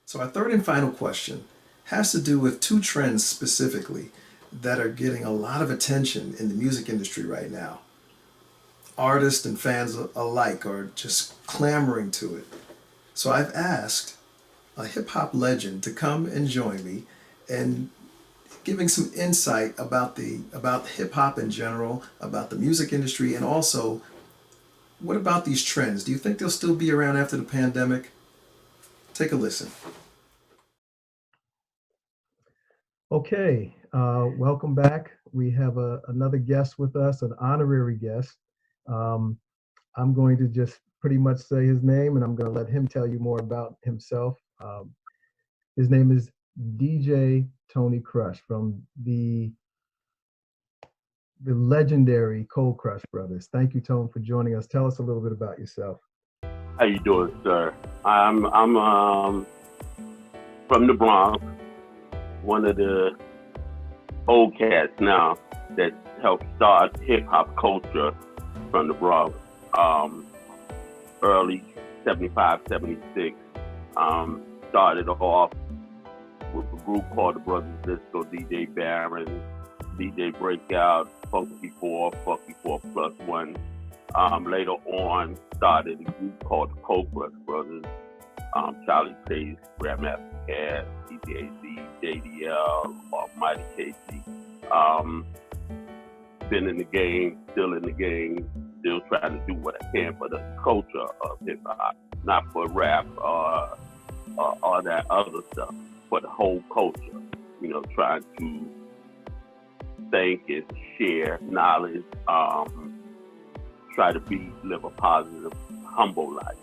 So our third and final question has to do with two trends specifically that are getting a lot of attention in the music industry right now. Artists and fans alike are just clamoring to it. So I've asked a hip hop legend to come and join me and giving some insight about hip hop in general, about the music industry, and also what about these trends? Do you think they'll still be around after the pandemic? Take a listen. Okay, welcome back. We have another guest with us, an honorary guest. Um, I'm going to just pretty much say his name, and I'm going to let him tell you more about himself. His name is DJ Tony Crush from the legendary Cold Crush Brothers. Thank you, Tone, for joining us. Tell us a little bit about yourself. How you doing, sir? I'm from the Bronx, one of the old cats now that helped start hip hop culture from the Bronx. Early 75, 76. Started off with a group called the Brothers Disco, DJ Barron, DJ Breakout, Funky 4 Plus One. Later on, started a group called the Cold Crush Brothers. Charlie Chase, Grandmaster Caz, DJ AC, JDL, Almighty KC. Been in the game, still in the game, still trying to do what I can for the culture of hip hop, not for rap or all that other stuff, for the whole culture. You know, trying to think and share knowledge, try to live a positive, humble life.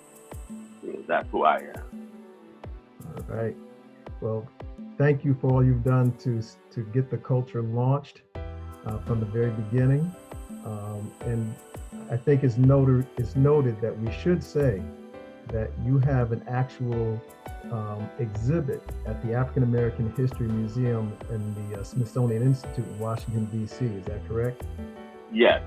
You know, that's who I am. All right. Well, thank you for all you've done to get the culture launched from the very beginning. And I think it's noted that we should say that you have an actual exhibit at the African American History Museum in the Smithsonian Institute in Washington, D.C. Is that correct? Yes.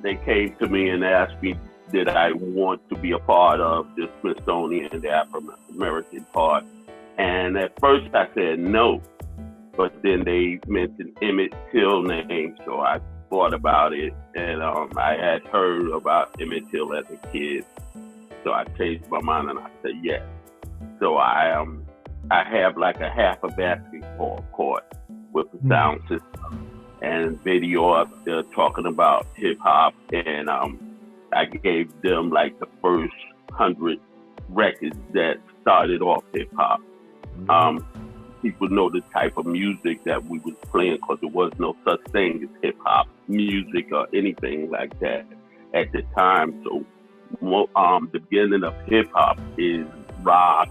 They came to me and asked me, did I want to be a part of the Smithsonian, the African American part? And at first I said no, but then they mentioned Emmett Till name, so I thought about it, and I had heard about Emmett Till as a kid, so I changed my mind and I said yes. So I have like a half a basketball court with a sound system and video up there talking about hip hop, and I gave them like the first 100 records that started off hip hop. People know the type of music that we was playing because there was no such thing as hip hop music or anything like that at the time. So the beginning of hip hop is rock,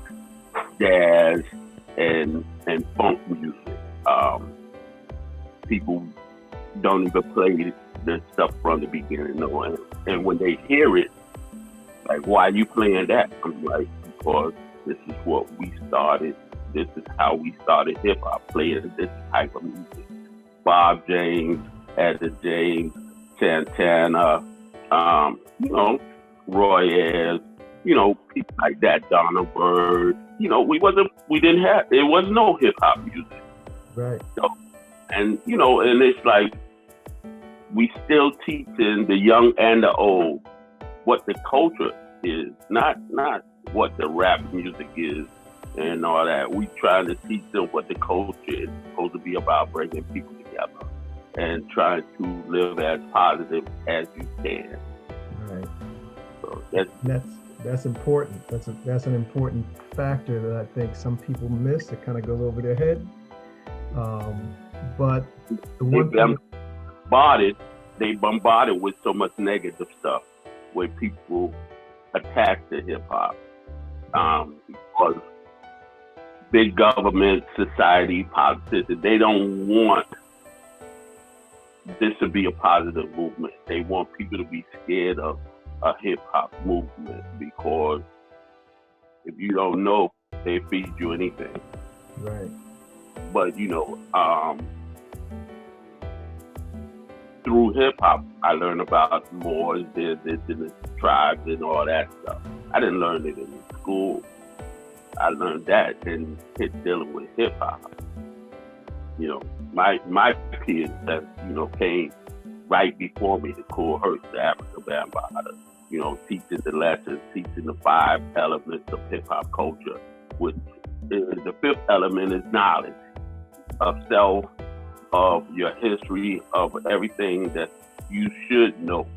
jazz, and funk music. People don't even play the stuff from the beginning, no. And when they hear it, like, why are you playing that? I'm like, because this is what we started. This is how we started hip hop, playing this type of music. Bob James, Etta James, Santana, Roy Ayers, people like that, Donna Bird. There was no hip hop music. Right. So, and it's like, we still teaching the young and the old what the culture is, not what the rap music is and all that. We trying to teach them what the culture is supposed to be about, bringing people together and trying to live as positive as you can. Right. So that's important. That's an important factor that I think some people miss. It kind of goes over their head. But the one thing they bombarded with so much negative stuff where people attach to hip hop. Because big government, society, politicians, they don't want this to be a positive movement. They want people to be scared of a hip hop movement, because if you don't know, they feed you anything. Right. But through hip hop, I learned about more indigenous tribes and all that stuff. I didn't learn it in school. I learned that in dealing with hip hop. You know, my peers that came right before me, the Cool Hertz, the African Bambaataa, teaching the lessons, teaching the 5 elements of hip hop culture, which the 5th element is knowledge of self, of your history, of everything that you should know,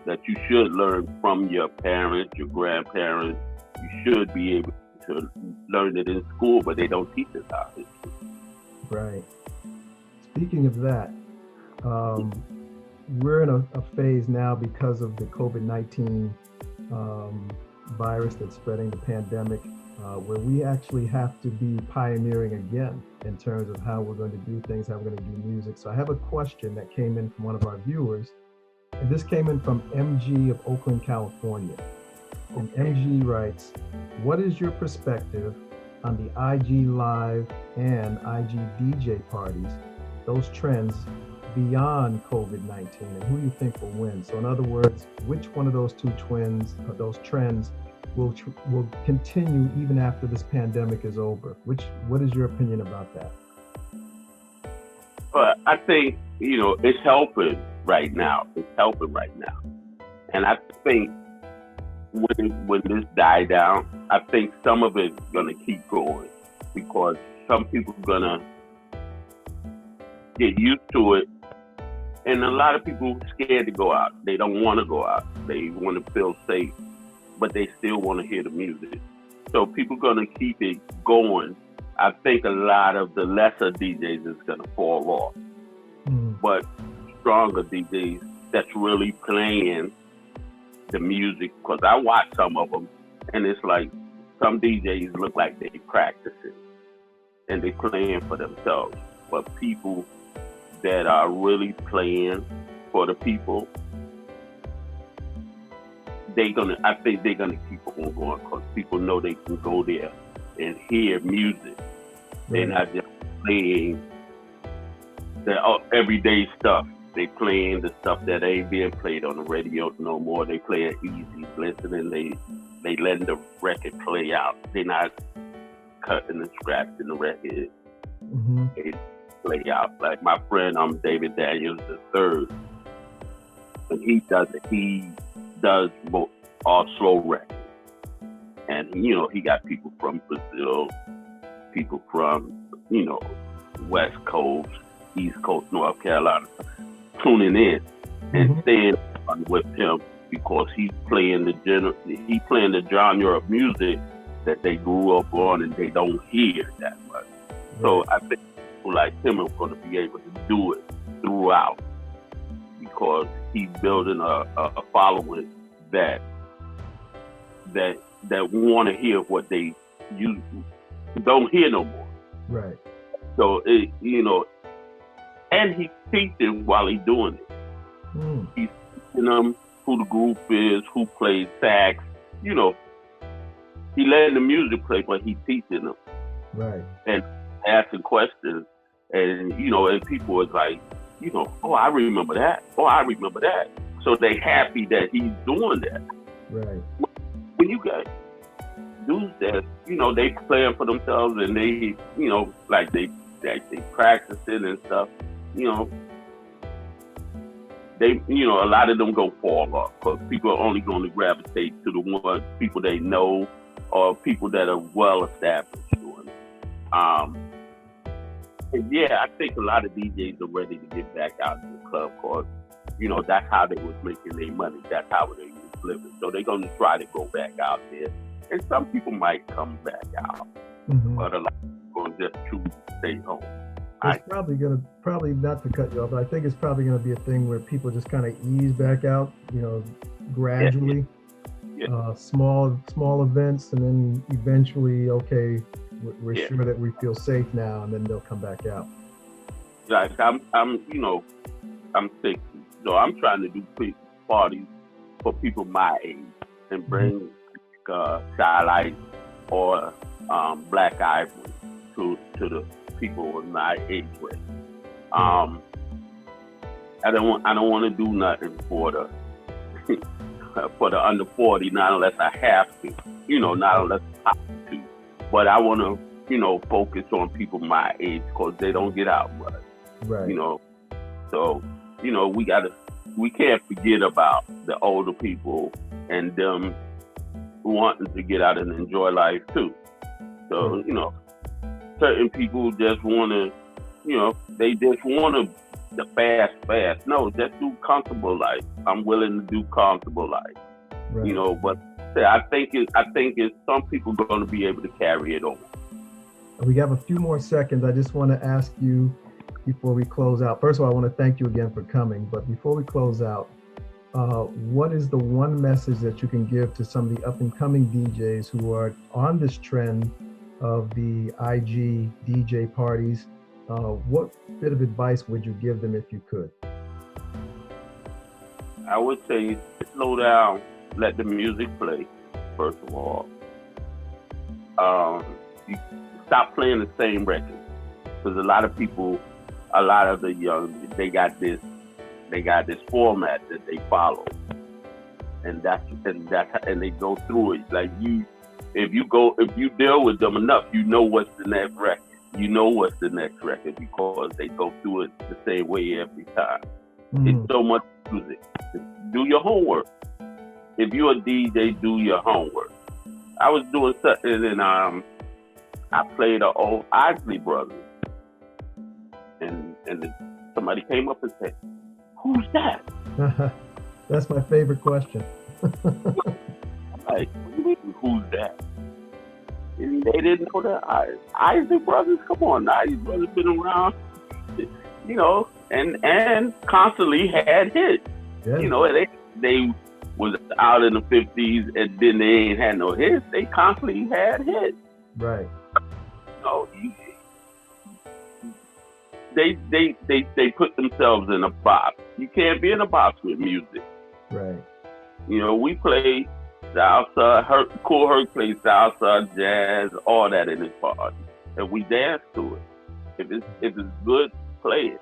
that you should learn from your parents, your grandparents. You should be able to learn it in school, but they don't teach us our history. Right. Speaking of that, we're in a phase now because of the COVID-19 virus that's spreading, the pandemic, where we actually have to be pioneering again in terms of how we're going to do things, how we're going to do music. So I have a question that came in from one of our viewers, and this came in from MG of Oakland, California. And MG writes, what is your perspective on the IG Live and IG DJ parties, those trends beyond COVID-19, and who do you think will win? So in other words, which one of those two trends will continue even after this pandemic is over? What is your opinion about that? I think, it's helping right now. And I think when this die down, I think some of it's gonna keep going because some people are gonna get used to it, and a lot of people are scared to go out. They don't want to go out. They want to feel safe, but they still want to hear the music. So people are gonna keep it going. I think a lot of the lesser DJs is gonna fall off, but stronger DJs that's really playing the music, because I watch some of them, and it's like some DJs look like they practicing and they playing for themselves. But people that are really playing for the people, I think they're gonna keep on going because people know they can go there and hear music. They're not just playing the everyday stuff. They playing the stuff that ain't being played on the radio no more. They play it easy, listening. They letting the record play out. They're not cutting and scratching the record. They play out. Like my friend, David Daniels III, and he does all slow records. And he got people from Brazil, people from West Coast, East Coast, North Carolina, tuning in and staying on with him because he's playing the genre of music that they grew up on and they don't hear that much. So I think people like him are going to be able to do it throughout because he's building a following that want to hear what you don't hear no more. Right. So and he's teaching while he's doing it. He's teaching them who the group is, who plays sax. He letting the music play, but he's teaching them. Right. And asking questions, and and people is like, oh, I remember that. Oh, I remember that. So they happy that he's doing that. Right. When you got dudes that they playing for themselves and they like they practicing and stuff. They a lot of them go fall off because people are only going to gravitate to the people they know or people that are well established doing it. And I think a lot of DJs are ready to get back out to the club because that's how they was making their money. That's how they was living. So they're going to try to go back out there. And some people might come back out, but a lot of people going to just choose to stay home. It's probably not to cut you off, but I think it's probably going to be a thing where people just kind of ease back out, gradually, small events, and then eventually, okay, we're sure that we feel safe now, and then they'll come back out. Like I'm 60, so I'm trying to do parties for people my age and bring Starlight or Black Ivory to the people in my age range. I don't want to do nothing for the for the under 40, not unless I have to. Not unless I have to. but I want to, focus on people my age because they don't get out much. Right. So, we can't forget about the older people and them wanting to get out and enjoy life too. So, certain people just want to, they just want to the fast. No, just do comfortable life. I'm willing to do comfortable life. Right. But I think it's some people going to be able to carry it on. We have a few more seconds. I just want to ask you before we close out. First of all, I want to thank you again for coming. But before we close out, what is the one message that you can give to some of the up and coming DJs who are on this trend of the IG DJ parties? What bit of advice would you give them if you could? I would say slow down, let the music play, first of all. You stop playing the same record. Because a lot of the young, they got this format that they follow. And they go through it. Like if you deal with them enough, you know what's the next record. You know what's the next record because they go through it the same way every time. It's so much music. Do your homework. If you're a DJ, do your homework. I was doing something and I played an old Isley Brothers. And somebody came up and said, "Who's that?" That's my favorite question. I'm like, what do you mean, who's that? And they didn't know that Isley Brothers. Come on, Isley Brothers been around, and constantly had hits. Yeah. They was out in the 50s, and then they ain't had no hits. They constantly had hits. Right. They put themselves in a box. You can't be in a box with music. Right. We play salsa. Cool Herc plays salsa, jazz, all that in his party, and we dance to it. If it's good, play it.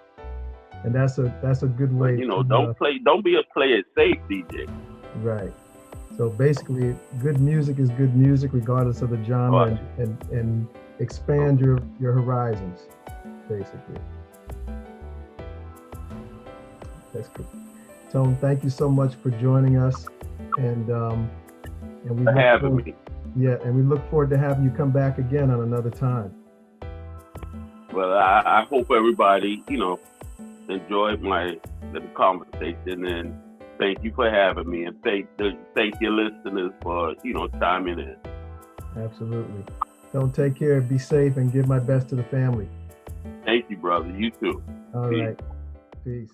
And that's a good way. Don't be a play it safe DJ. Right. So basically, good music is good music, regardless of the genre, and expand your horizons, basically. That's good. Tone, thank you so much for joining us, and we for having me. Yeah, and we look forward to having you come back again on another time. Well, I hope everybody, enjoyed my little conversation, and thank you for having me, and thank your listeners for chiming in. Absolutely. Don't take care, be safe, and give my best to the family. Thank you, brother. You too. All right. Peace.